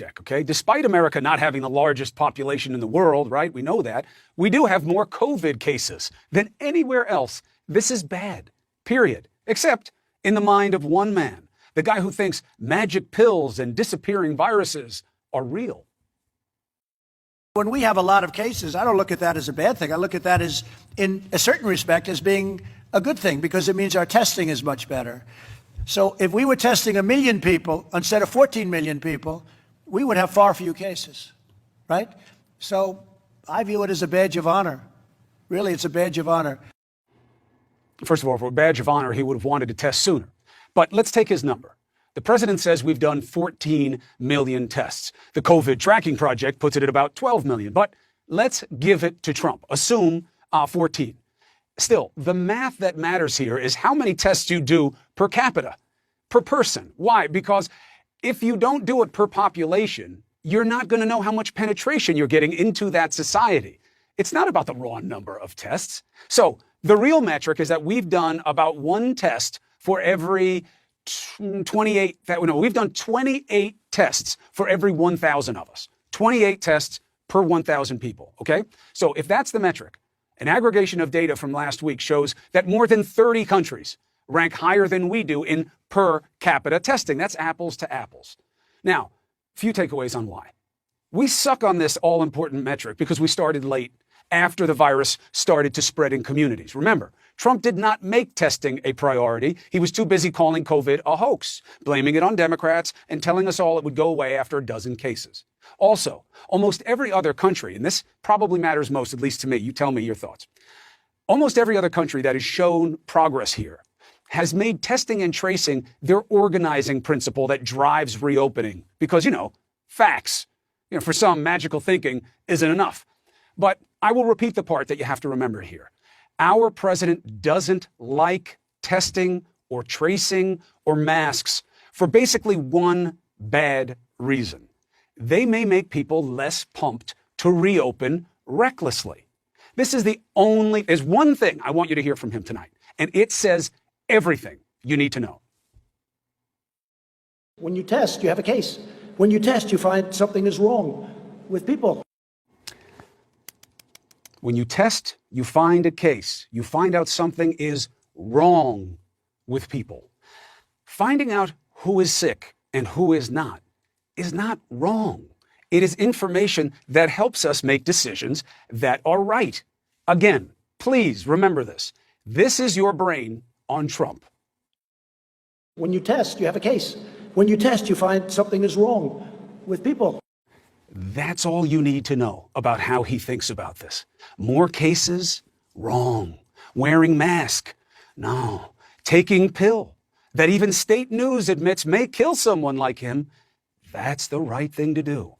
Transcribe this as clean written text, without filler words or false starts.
check, okay? Despite America not having the largest population in the world, right? We know that. We do have more COVID cases than anywhere else. This is bad, period. Except in the mind of one man, the guy who thinks magic pills and disappearing viruses are real. When we have a lot of cases, I don't look at that as a bad thing. I look at that as, in a certain respect, as being a good thing because it means our testing is much better. So if we were testing 1 million people instead of 14 million people, we would have far fewer cases, right? So I view it as a badge of honor. Really, it's a badge of honor. First of all, for a badge of honor, he would have wanted to test sooner. But let's take his number. The president says we've done 14 million tests. The COVID tracking project puts it at about 12 million. But let's give it to Trump. Assume 14. Still, the math that matters here is how many tests you do per capita, per person. Why? Because if you don't do it per population, you're not going to know how much penetration you're getting into that society. It's not about the raw number of tests. So the real metric is that we've done about one test for every 28, we've done 28 tests for every 1,000 of us. 28 tests per 1,000 people, okay? So if that's the metric, an aggregation of data from last week shows that more than 30 countries rank higher than we do in per capita testing. That's apples to apples. Now, a few takeaways on why. We suck on this all-important metric because we started late after the virus started to spread in communities. Remember, Trump did not make testing a priority. He was too busy calling COVID a hoax, blaming it on Democrats, and telling us all it would go away after a dozen cases. Also, almost every other country, and this probably matters most, at least to me, you tell me your thoughts. Almost every other country that has shown progress here has made testing and tracing their organizing principle that drives reopening. Because, facts, for some, magical thinking isn't enough. But I will repeat the part that you have to remember here. Our president doesn't like testing or tracing or masks for basically one bad reason. They may make people less pumped to reopen recklessly. There's one thing I want you to hear from him tonight, and it says everything you need to know. When you test, you have a case. When you test, you find something is wrong with people. When you test, you find a case. You find out something is wrong with people. Finding out who is sick and who is not wrong. It is information that helps us make decisions that are right. Again, please remember this. This is your brain on Trump. When you test, you have a case. When you test, you find something is wrong with people. That's all you need to know about how he thinks about this. More cases? Wrong. Wearing mask? No. Taking pill that even state news admits may kill someone like him? That's the right thing to do.